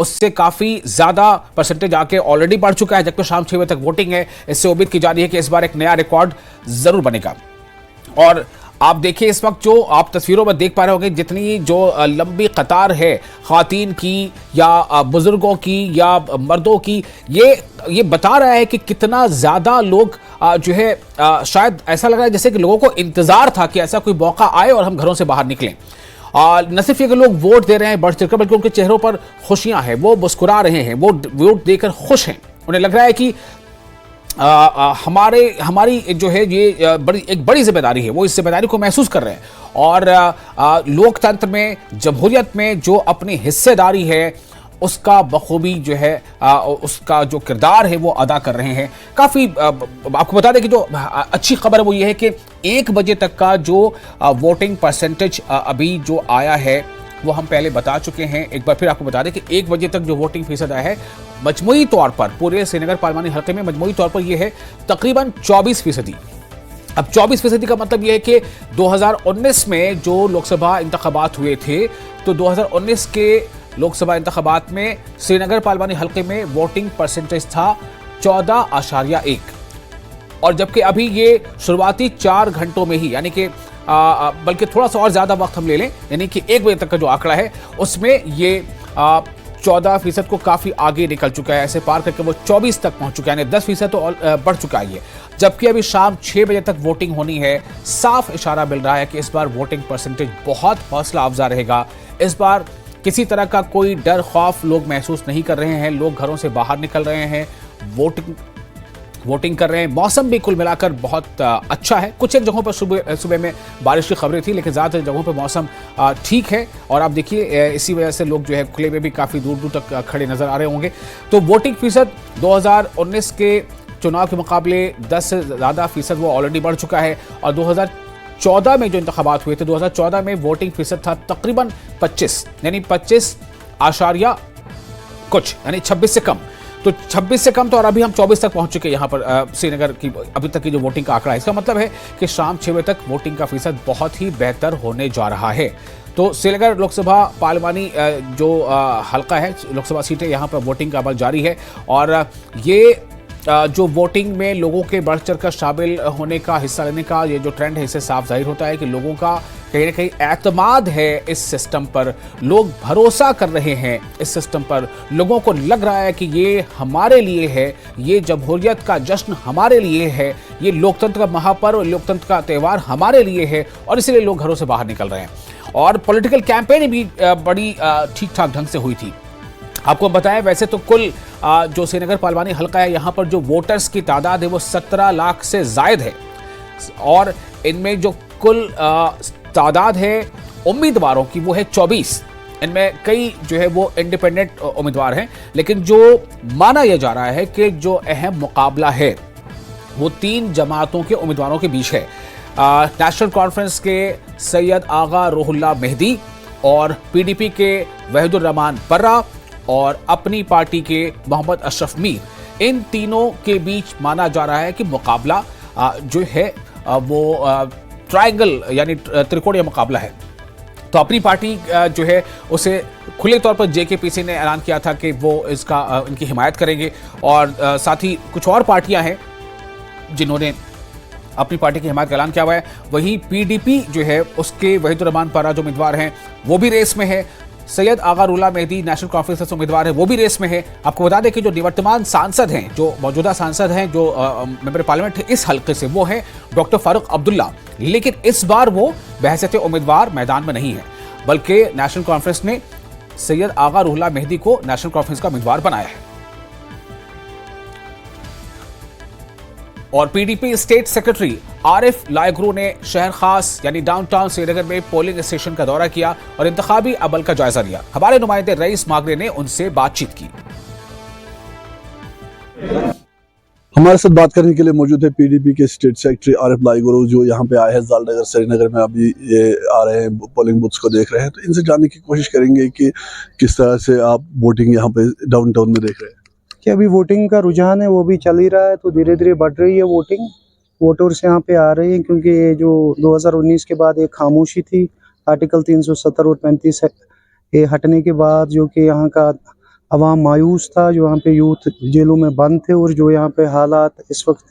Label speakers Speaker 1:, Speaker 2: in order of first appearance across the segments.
Speaker 1: उससे काफी ज्यादा परसेंटेज आके ऑलरेडी बढ़ चुका है, जबकि शाम 6 बजे तक वोटिंग है। इससे उम्मीद की जा रही है कि इस बार एक नया रिकॉर्ड जरूर बनेगा। और आप देखिए इस वक्त जो आप तस्वीरों में देख पा रहे होंगे, जितनी जो लंबी कतार है खातीन की या बुजुर्गों की या मर्दों की, ये बता रहा है कि कितना ज्यादा लोग जो है शायद ऐसा लग रहा है जैसे कि लोगों को इंतजार था कि ऐसा कोई मौका आए और हम घरों से बाहर निकलें। न सिर्फ ये कि लोग वोट दे रहे हैं बढ़ चढ़कर, बल्कि उनके चेहरों पर खुशियां हैं, वो मुस्कुरा रहे हैं, वो वोट देकर खुश हैं। उन्हें लग रहा है कि हमारी जो है ये एक बड़ी जिम्मेदारी है, वो इस जिम्मेदारी को महसूस कर रहे हैं। और लोकतंत्र में, जमहूरियत में जो अपनी हिस्सेदारी है उसका बखूबी जो है उसका जो किरदार है वो अदा कर रहे हैं। काफ़ी आपको बता दें कि जो अच्छी खबर है वो ये है कि 1 बजे तक का जो वोटिंग परसेंटेज अभी जो आया है वो हम पहले बता चुके हैं। एक बार फिर आपको बता दें कि 1 बजे तक जो वोटिंग फीसद आया है मजमूई तौर पर पूरे श्रीनगर पार्लिमानी हल्के में मजमूई तौर पर यह है तकरीबन 24%। अब 24% का मतलब यह है कि 2019 में जो लोकसभा इंतखाबात हुए थे, तो 2019 के लोकसभा इंतखाबात में श्रीनगर पार्लिमानी हल्के में वोटिंग परसेंटेज था 14.1, और जबकि अभी ये शुरुआती 4 घंटों में ही, यानी कि बल्कि थोड़ा सा और ज्यादा वक्त हम ले लें, यानी कि 1 बजे तक का जो आंकड़ा है उसमें ये 14% को काफी आगे निकल चुका है। ऐसे पार करके वो 24 तक पहुंच चुका है, यानी 10% तो बढ़ चुका है ये। जबकि अभी शाम 6 बजे तक वोटिंग होनी है। साफ इशारा मिल रहा है कि इस बार वोटिंग परसेंटेज बहुत हौसला अफजा रहेगा। इस बार किसी तरह का कोई डर खौफ लोग महसूस नहीं कर रहे हैं। लोग घरों से बाहर निकल रहे हैं, वोटिंग कर रहे हैं। मौसम भी कुल मिलाकर बहुत अच्छा है। कुछ एक जगहों पर सुबह में बारिश की खबरें थी, लेकिन ज़्यादातर जगहों पर मौसम ठीक है। और आप देखिए इसी वजह से लोग जो है खुले में भी काफ़ी दूर दूर तक खड़े नजर आ रहे होंगे। तो वोटिंग फीसद 2019 के चुनाव के मुकाबले 10 से ज़्यादा फीसद वो ऑलरेडी बढ़ चुका है। और 2014 में जो इंतखाबात हुए थे, 2014 में वोटिंग फीसद था तकरीबन 25, यानी 25 आशारिया कुछ, यानी 26 से कम। तो 26 से कम तो, और अभी हम 24 तक पहुंच चुके हैं यहाँ पर श्रीनगर की अभी तक की जो वोटिंग का आंकड़ा है। इसका मतलब है कि शाम 6 बजे तक वोटिंग का फीसद बहुत ही बेहतर होने जा रहा है। तो श्रीनगर लोकसभा पार्लिमानी जो हल्का है, लोकसभा सीटें, यहाँ पर वोटिंग का अमल जारी है। और ये जो वोटिंग में लोगों के बढ़ चढ़ कर शामिल होने का, हिस्सा लेने का ये जो ट्रेंड है, इससे साफ जाहिर होता है कि लोगों का कहीं ना कहीं एतमाद है इस सिस्टम पर। लोग भरोसा कर रहे हैं इस सिस्टम पर। लोगों को लग रहा है कि ये हमारे लिए है, ये जमहूरियत का जश्न हमारे लिए है, ये लोकतंत्र का महापर्व, लोकतंत्र का त्यौहार हमारे लिए है, और इसलिए लोग घरों से बाहर निकल रहे हैं। और पॉलिटिकल कैंपेन भी बड़ी ठीक ठाक ढंग से हुई थी। आपको बताएं, वैसे तो कुल जो श्रीनगर पार्लिमानी हल्का है, यहाँ पर जो वोटर्स की तादाद है वो 17 लाख से जायद है। और इनमें जो कुल तादाद है उम्मीदवारों की वो है 24। इनमें कई जो है वो इंडिपेंडेंट उम्मीदवार हैं, लेकिन जो माना यह जा रहा है कि जो अहम मुकाबला है वो 3 जमातों के उम्मीदवारों के बीच है। नेशनल कॉन्फ्रेंस के सैयद आगा रूहुल्लाह मेहदी और PDP के वहीदुर रहमान पर्रा और अपनी पार्टी के मोहम्मद अशरफ मीर, इन तीनों के बीच माना जा रहा है कि मुकाबला जो है वो ट्रायंगल यानी त्रिकोणीय मुकाबला है। तो अपनी पार्टी जो है उसे खुले तौर पर JKPC ने ऐलान किया था कि वो इनकी हिमायत करेंगे। और साथ ही कुछ और पार्टियां हैं जिन्होंने अपनी पार्टी की हिमायत का ऐलान किया हुआ है। वहीं PDP जो है उसके वहीदुर रहमान पर्रा जो उम्मीदवार हैं वो भी रेस में है। सैयद आगा रूहुल्लाह मेहदी नेशनल कॉन्फ्रेंस से उम्मीदवार है, वो भी रेस में है। आपको बता दें कि जो निवर्तमान सांसद हैं, जो मौजूदा सांसद हैं, जो मेंबर पार्लियामेंट है इस हल्के से, वो है डॉक्टर फारूक अब्दुल्ला। लेकिन इस बार वो बहसत उम्मीदवार मैदान में नहीं है, बल्कि नेशनल कॉन्फ्रेंस ने सैयद आगा रूहुल्लाह मेहदी को नेशनल कॉन्फ्रेंस का उम्मीदवार बनाया है। और PDP स्टेट सेक्रेटरी आरिफ लाइगरू ने शहर खास यानी डाउनटाउन श्रीनगर में पोलिंग स्टेशन का दौरा किया और इंतखाबी अमल का जायजा लिया। हमारे नुमाइंदे रईस मागरे ने उनसे बातचीत की।
Speaker 2: हमारे साथ बात करने के लिए मौजूद है PDP के स्टेट सेक्रेटरी आरिफ लाइगरू, जो यहाँ पे आए हैं जालनगर श्रीनगर में। अभी ये आ रहे हैं, पोलिंग बूथ्स को देख रहे हैं। तो इनसे जानने की कोशिश करेंगे कि किस तरह से आप वोटिंग यहाँ पे डाउनटाउन में देख रहे हैं।
Speaker 3: कि अभी वोटिंग का रुझान है वो भी चल ही रहा है, तो धीरे धीरे बढ़ रही है वोटिंग। वोटर्स यहाँ पे आ रहे हैं, क्योंकि ये जो 2019 के बाद एक खामोशी थी, आर्टिकल 370 और 35 ये हटने के बाद जो कि यहाँ का अवाम मायूस था, जो यहाँ पे यूथ जेलों में बंद थे और जो यहाँ पे हालात इस वक्त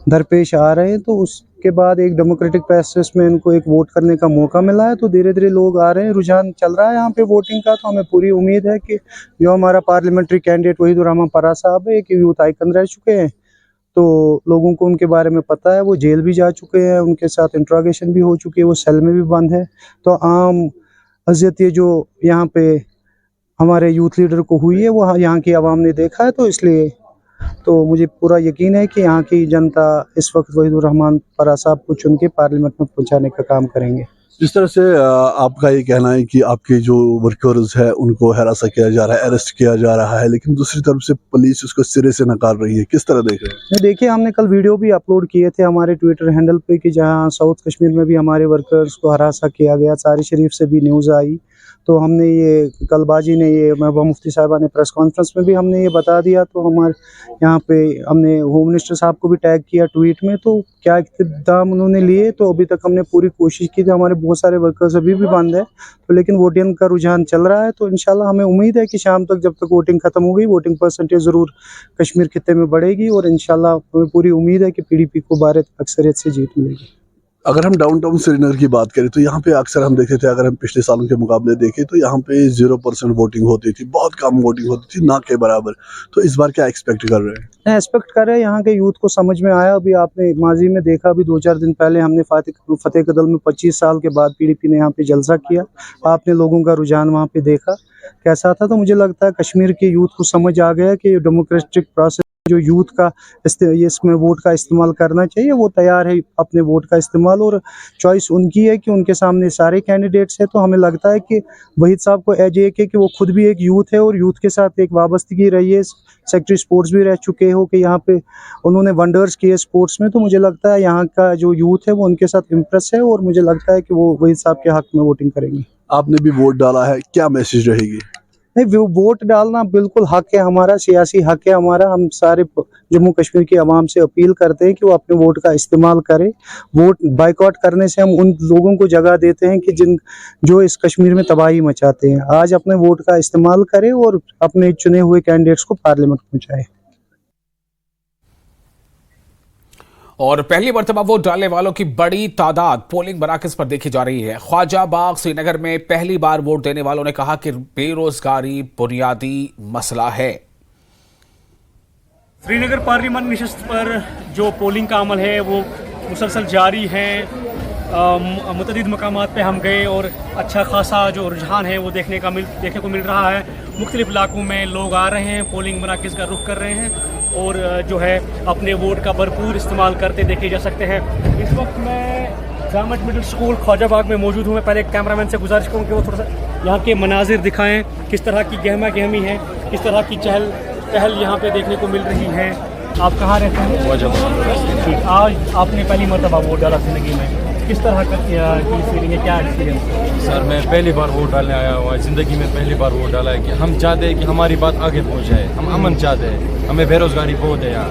Speaker 3: दरपेश आ रहे हैं, तो उसके बाद एक डेमोक्रेटिक प्रोसेस में इनको एक वोट करने का मौका मिला है, तो धीरे धीरे लोग आ रहे हैं, रुझान चल रहा है यहाँ पे वोटिंग का। तो हमें पूरी उम्मीद है कि जो हमारा पार्लियामेंट्री कैंडिडेट वहीदुर रहमान परा साहब है, एक यूथ आइकन रह चुके हैं, तो लोगों को उनके बारे में पता है, वो जेल भी जा चुके हैं, उनके साथ इंट्रोगेशन भी हो चुकी है, वो सेल में भी बंद है। तो आम अजियत ये जो यहाँ पे हमारे यूथ लीडर को हुई है वो यहाँ की आवाम ने देखा है, तो इसलिए तो मुझे पूरा यकीन है कि यहाँ की जनता इस वक्त वहीदुर रहमान परा साहब को चुन के पार्लियामेंट में पहुँचाने का काम करेंगे।
Speaker 2: जिस तरह से आपका ये कहना है कि आपके जो वर्कर्स है उनको हरासा किया जा रहा है, अरेस्ट किया जा रहा है, लेकिन दूसरी तरफ से पुलिस उसको सिरे से नकार रही है, किस तरह देख रहे हैं?
Speaker 3: देखिए, हमने कल वीडियो भी अपलोड किए थे हमारे ट्विटर हैंडल पे कि जहाँ साउथ कश्मीर में भी हमारे वर्कर्स को हरासा किया गया, सारी शरीफ से भी न्यूज़ आई, तो हमने ये कल बाजी ने ये महबूबा मुफ्ती साहिबा ने प्रेस कॉन्फ्रेंस में भी हमने ये बता दिया, तो हमारे यहाँ पे हमने होम मिनिस्टर साहब को भी टैग किया ट्वीट में, तो क्या इक़दाम उन्होंने लिए, तो अभी तक हमने पूरी कोशिश की थी, हमारे बहुत सारे वर्कर्स अभी भी बंद है, तो लेकिन वोटिंग का रुझान चल रहा है, तो इंशाल्लाह हमें उम्मीद है कि शाम तक जब तक वोटिंग खत्म होगी, वोटिंग परसेंटेज ज़रूर कश्मीर खित्ते में बढ़ेगी और इंशाल्लाह हमें पूरी उम्मीद है कि PDP को भारत अक्सरियत से जीत मिलेगी।
Speaker 2: अगर हम डाउनटाउन श्रीनगर की बात करें तो यहाँ पे अक्सर हम देखते थे, अगर हम पिछले सालों के मुकाबले देखें तो यहाँ पे 0% वोटिंग होती थी, बहुत कम वोटिंग होती थी, ना के बराबर। तो इस बार क्या एक्सपेक्ट कर रहे हैं?
Speaker 3: एक्सपेक्ट कर रहे हैं, यहाँ के यूथ को समझ में आया। अभी आपने माजी में देखा, अभी 2-4 दिन पहले हमने फतेह कदल में 25 साल के बाद PDP ने यहाँ पे जलसा किया, आपने लोगों का रुझान वहाँ पे देखा कैसा था। तो मुझे लगता है कश्मीर के यूथ को समझ आ गया कि डेमोक्रेटिक प्रोसेस जो यूथ का इसमें वोट का इस्तेमाल करना चाहिए, वो तैयार है अपने वोट का इस्तेमाल, और चॉइस उनकी है कि उनके सामने सारे कैंडिडेट्स हैं। तो हमें लगता है कि वहीद साहब को एज एक है कि वो खुद भी एक यूथ है और यूथ के साथ एक वाबस्तगी रही है, सेक्रेटरी स्पोर्ट्स भी रह चुके हो कि यहाँ पे उन्होंने वंडर्स किए स्पोर्ट्स में। तो मुझे लगता है यहाँ का जो यूथ है वो उनके साथ इम्प्रेस है और मुझे लगता है कि वो वहीद साहब के हक में वोटिंग करेंगे।
Speaker 2: आपने भी वोट डाला है, क्या मैसेज रहेगी?
Speaker 3: नहीं, वोट डालना बिल्कुल हक है हमारा, सियासी हक है हमारा। हम सारे जम्मू कश्मीर की आवाम से अपील करते हैं कि वो अपने वोट का इस्तेमाल करें। वोट बाइकआउट करने से हम उन लोगों को जगह देते हैं कि जो इस कश्मीर में तबाही मचाते हैं। आज अपने वोट का इस्तेमाल करें और अपने चुने हुए कैंडिडेट्स को पार्लियामेंट पहुंचाएं।
Speaker 1: और पहली मर्तबा वोट डालने वालों की बड़ी तादाद पोलिंग मराकज पर देखी जा रही है। ख्वाजा बाग श्रीनगर में पहली बार वोट देने वालों ने कहा कि बेरोजगारी बुनियादी मसला है।
Speaker 4: श्रीनगर पार्लियामेंट नशिस्त पर जो पोलिंग का अमल है वो मुसलसल जारी है। मुतअद्दिद मकामात पे हम गए और अच्छा खासा जो रुझान है वो देखने को मिल रहा है। मुख्तलिफ इलाकों में लोग आ रहे हैं, पोलिंग मराकज़ का रुख कर रहे हैं और जो है अपने वोट का भरपूर इस्तेमाल करते देखे जा सकते हैं। इस वक्त मैं जामत मिडिल स्कूल ख्वाजा बाग में मौजूद हूँ। मैं पहले कैमरामैन से गुजारिश करूँ कि वो थोड़ा सा यहाँ के मनाजिर दिखाएँ, किस तरह की गहमा गहमी है, किस तरह की चहल पहल यहाँ पे देखने को मिल रही है। आप कहाँ रहते हैं? ख्वाजा बाग। ठीक, आज आपने पहली मरतबा वोट डाला ज़िंदगी में, किस तरह का की फीलिंग है, क्या एक्सपीरियंस?
Speaker 5: सर मैं पहली बार वोट डालने आया हूँ, ज़िंदगी में पहली बार वोट डाला है कि हम चाहते हैं कि हमारी बात आगे पहुँच जाए। हम अमन चाहते हैं, हमें बेरोज़गारी बहुत है यहाँ,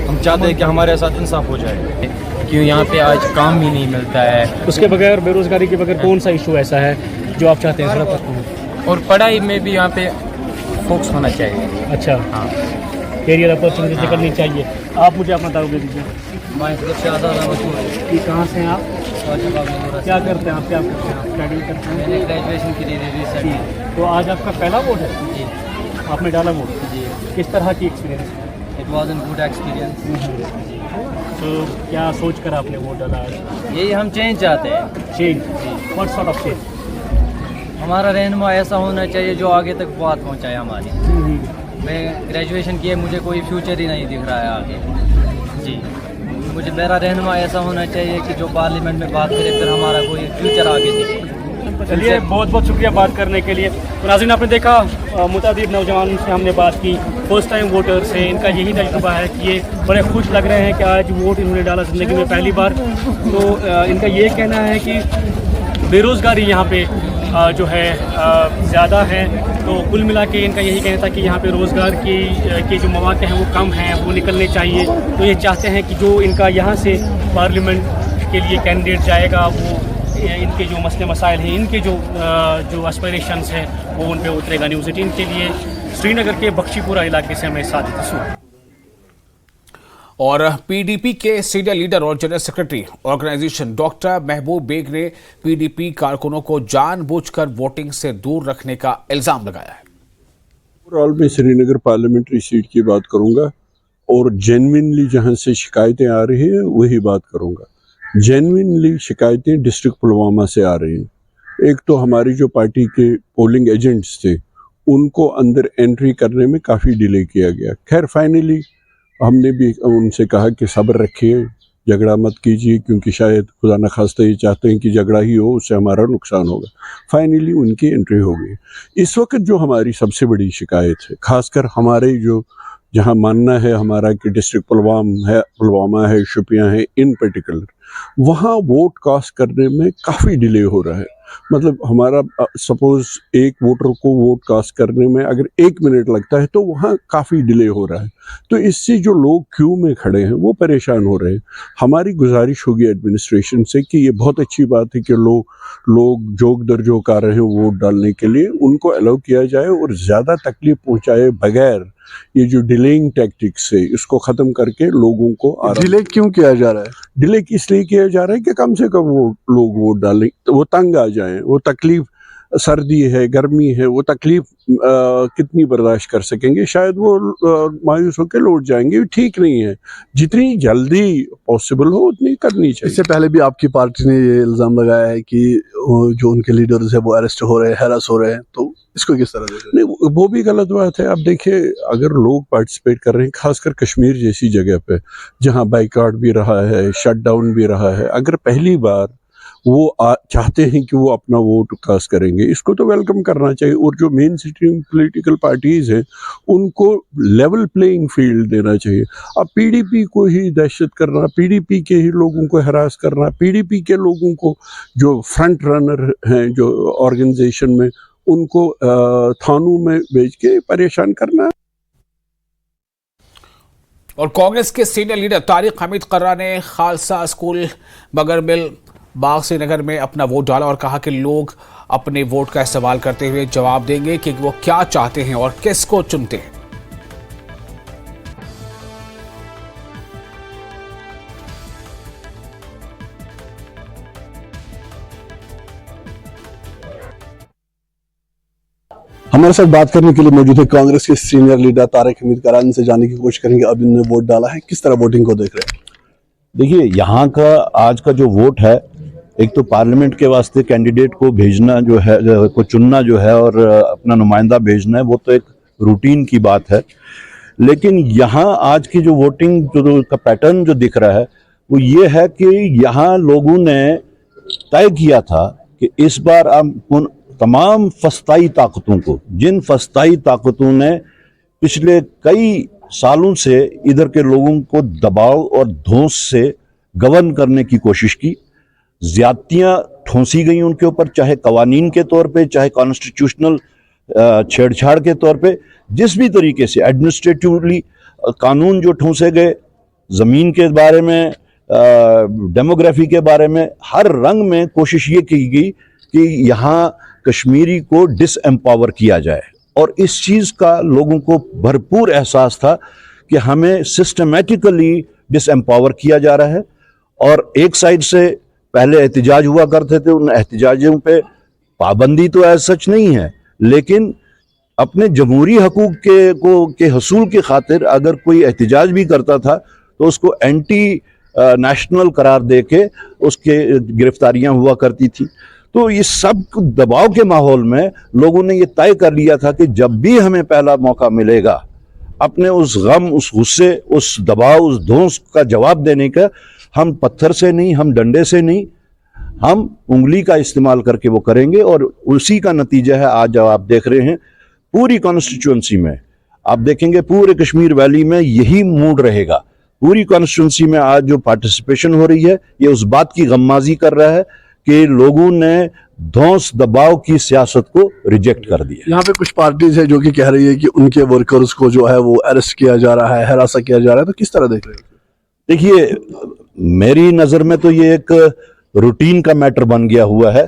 Speaker 5: हम चाहते हैं कि हमारे साथ इंसाफ हो जाए, क्यों यहाँ पे आज काम भी नहीं मिलता है।
Speaker 4: उसके बगैर, बेरोज़गारी के बगैर कौन सा इशू ऐसा है जो आप चाहते हैं?
Speaker 5: और पढ़ाई में भी यहाँ पे फोकस होना चाहिए।
Speaker 4: अच्छा, हाँ, कैरियर अपॉर्चुनिटी करनी चाहिए। आप मुझे अपना दाव दे दीजिए। कि कहाँ से हैं आप? क्या करते हैं आप? क्या करते हैं आप? स्टडी करते हैं?
Speaker 5: मैंने ग्रेजुएशन की रिसेंट।
Speaker 4: तो आज आपका पहला वोट है?
Speaker 5: जी।
Speaker 4: आपने डाला वोट?
Speaker 5: जी।
Speaker 4: किस तरह की experience?
Speaker 5: It was an good experience.
Speaker 4: तो क्या सोच कर आपने वोट डाला आज?
Speaker 5: यही हम चेंज चाहते हैं।
Speaker 4: Change? What sort of change?
Speaker 5: हमारा रहनुमा ऐसा होना चाहिए जो आगे तक बात पहुँचाए हमारी। मैं ग्रेजुएशन किए, मुझे कोई फ्यूचर ही नहीं दिख रहा है आगे। जी, मुझे मेरा रहनुमा ऐसा होना चाहिए कि जो पार्लियामेंट में बात करे, फिर हमारा कोई फ्यूचर आगे दिखे।
Speaker 4: चलिए, बहुत बहुत शुक्रिया बात करने के लिए। तो नाज़रीन, आपने देखा मुतअद्दिद नौजवान से हमने बात की, फर्स्ट टाइम वोटर्स हैं। इनका यही तजुर्बा है कि ये बड़े खुश लग रहे हैं कि आज वोट इन्होंने डाला ज़िंदगी में पहली बार। तो इनका ये कहना है कि बेरोज़गारी यहाँ पे जो है ज़्यादा है। तो कुल मिला के इनका यही कहना था कि यहाँ पे रोज़गार के जो मौके हैं वो कम हैं, वो निकलने चाहिए। तो ये चाहते हैं कि जो इनका यहाँ से पार्लियामेंट के लिए कैंडिडेट जाएगा वो इनके जो मसले मसाइल हैं, इनके जो एस्पिरेशंस हैं वो उन पे उतरेगा। न्यूज़ 18 के लिए श्रीनगर के बख्शीपुरा इलाके से हमें साजिद रसूल।
Speaker 1: और पीडीपी के सीनियर लीडर और जनरल सेक्रेटरी ऑर्गेनाइजेशन डॉक्टर महबूब बेग ने पीडीपी कारकुनों को जानबूझकर वोटिंग से दूर रखने का इल्जाम लगाया है।
Speaker 6: ओवरऑल मैं श्रीनगर पार्लियामेंट्री सीट की बात करूंगा और जेन्युइनली जहां से शिकायतें आ रही हैं वही बात करूंगा। जेन्युइनली शिकायतें डिस्ट्रिक्ट पुलवामा से आ रही हैं। एक तो हमारी जो पार्टी के पोलिंग एजेंट्स थे उनको अंदर एंट्री करने में काफ़ी डिले किया गया। खैर फाइनली हमने भी उनसे कहा कि सब्र रखिए, झगड़ा मत कीजिए, क्योंकि शायद खुदा न खास्ता ये चाहते हैं कि झगड़ा ही हो, उससे हमारा नुकसान होगा। फाइनली उनकी एंट्री हो गई। इस वक्त जो हमारी सबसे बड़ी शिकायत है, खासकर हमारे जो जहां मानना है हमारा कि डिस्ट्रिक्ट पुलवामा है, शुपियां है इन पर्टिकुलर, वहाँ वोट कास्ट करने में काफ़ी डिले हो रहा है। मतलब हमारा सपोज एक वोटर को वोट कास्ट करने में अगर 1 मिनट लगता है तो वहाँ काफ़ी डिले हो रहा है। तो इससे जो लोग क्यू में खड़े हैं वो परेशान हो रहे हैं। हमारी गुजारिश होगी एडमिनिस्ट्रेशन से कि ये बहुत अच्छी बात है कि लोग जोक दर जोक आ रहे हैं वोट डालने के लिए, उनको अलाउ किया जाए और ज़्यादा तकलीफ पहुँचाए बगैर ये जो डिलेइंग टैक्टिक्स है इसको ख़त्म करके लोगों को
Speaker 2: डिले क्यों किया जा रहा है?
Speaker 6: डिले इसलिए किया जा रहा है कि कम से कम वो लोग वोट डालें, तो वो तंग आ जाएं। वो तकलीफ, सर्दी है, गर्मी है, वो तकलीफ कितनी बर्दाश्त कर सकेंगे? शायद वो मायूस होकर लौट जाएंगे। ठीक नहीं है। जितनी जल्दी पॉसिबल हो उतनी करनी चाहिए।
Speaker 2: इससे पहले भी आपकी पार्टी ने ये इल्ज़ाम लगाया है कि जो उनके लीडर्स है वो अरेस्ट हो रहे हैं, हैरास हो रहे हैं, तो इसको किस तरह देखें?
Speaker 6: नहीं, वो भी गलत बात है। अब देखिए, अगर लोग पार्टिसिपेट कर रहे हैं, खासकर कश्मीर जैसी जगह पे जहां बाइकआउट भी रहा है, शटडाउन भी रहा है, अगर पहली बार वो चाहते हैं कि वो अपना वोट कास्ट करेंगे, इसको तो वेलकम करना चाहिए। और जो मेन स्ट्रीम पॉलिटिकल पार्टीज हैं उनको लेवल प्लेइंग फील्ड देना चाहिए। अब पीडीपी को ही दहशत करना, पीडीपी के ही लोगों को हरास करना, पीडीपी के लोगों को जो फ्रंट रनर हैं जो ऑर्गेनाइजेशन में, उनको थानों में भेज के परेशान करना।
Speaker 1: और कांग्रेस के सीनियर लीडर तारिक हमीद कर्रा ने खालसा स्कूल बगरबिल बाग श्रीनगर में अपना वोट डाला और कहा कि लोग अपने वोट का इस्तेमाल करते हुए जवाब देंगे कि वो क्या चाहते हैं और किसको चुनते हैं।
Speaker 2: हमारे साथ बात करने के लिए मौजूद है कांग्रेस के सीनियर लीडर तारिक हमीद कर्रा। इनसे जानने की कोशिश करेंगे अब इन्होंने वोट डाला है, किस तरह वोटिंग को देख रहे हैं।
Speaker 7: देखिए, यहाँ का आज का जो वोट है, एक तो पार्लियामेंट के वास्ते कैंडिडेट को भेजना जो है, को चुनना जो है और अपना नुमाइंदा भेजना है, वो तो एक रूटीन की बात है। लेकिन यहाँ आज की जो वोटिंग जो का पैटर्न जो दिख रहा है वो ये है कि यहाँ लोगों ने तय किया था कि इस बार हम तमाम फस्ताई ताकतों को, जिन फस्ताई ताकतों ने पिछले कई सालों से इधर के लोगों को दबाव और धौंस से गवर्न करने की कोशिश की, ज्यादतियां ठोंसी गई उनके ऊपर, चाहे कवानीन के तौर पे, चाहे कॉन्स्टिट्यूशनल छेड़छाड़ के तौर पे, जिस भी तरीके से एडमिनिस्ट्रेटिवली कानून जो ठोंसे गए, ज़मीन के बारे में, डेमोग्राफी के बारे में, हर रंग में कोशिश ये की गई कि यहाँ कश्मीरी को डिसएम्पावर किया जाए। और इस चीज़ का लोगों को भरपूर एहसास था कि हमें सिस्टमेटिकली डिसएम्पावर किया जा रहा है। और एक साइड से पहले एहतिजाज हुआ करते थे, उन एहतिजाजों पे पाबंदी तो ऐसा सच नहीं है, लेकिन अपने जमहूरी हकूक़ के हसूल की खातिर अगर कोई एहतिजाज भी करता था तो उसको एंटी नेशनल करार दे के उसके गिरफ्तारियां हुआ करती थी। तो इस सब दबाव के माहौल में लोगों ने ये तय कर लिया था कि जब भी हमें पहला मौका मिलेगा अपने उस गम, उस गुस्से, उस दबाव, उस धौंस का जवाब देने का, हम पत्थर से नहीं, हम डंडे से नहीं, हम उंगली का इस्तेमाल करके वो करेंगे। और उसी का नतीजा है आज जब आप देख रहे हैं पूरी कॉन्स्टिट्यूंसी में, आप देखेंगे पूरे कश्मीर वैली में यही मूड रहेगा। पूरी कॉन्स्टिट्यूंसी में आज जो पार्टिसिपेशन हो रही है ये उस बात की गम्माजी कर रहा है कि लोगों ने धौंस दबाव की सियासत को रिजेक्ट कर दिया।
Speaker 2: यहाँ पे कुछ पार्टीज है जो कि कह रही है कि उनके वर्कर्स को जो है वो अरेस्ट किया जा रहा है, हरासा किया जा रहा है, तो किस तरह देख रहे हैं?
Speaker 7: देखिए, मेरी नज़र में तो ये एक रूटीन का मैटर बन गया हुआ है।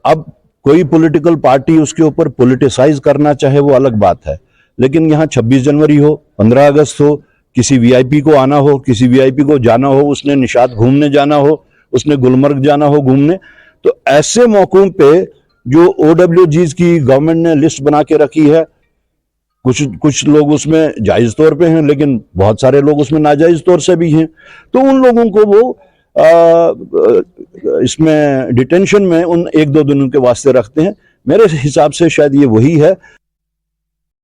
Speaker 7: अब कोई पॉलिटिकल पार्टी उसके ऊपर पॉलिटिसाइज करना चाहे वो अलग बात है, लेकिन यहाँ 26 जनवरी हो, 15 अगस्त हो, किसी वीआईपी को आना हो, किसी वीआईपी को जाना हो, उसने निशात घूमने जाना हो, उसने गुलमर्ग जाना हो घूमने, तो ऐसे मौकों पे जो OWGs की गवर्नमेंट ने लिस्ट बना के रखी है, कुछ लोग उसमें जायज तौर पे हैं, लेकिन बहुत सारे लोग उसमें नाजायज तौर से भी हैं, तो उन लोगों को वो इसमें डिटेंशन में उन 1-2 दिनों के वास्ते रखते हैं। मेरे हिसाब से शायद ये वही है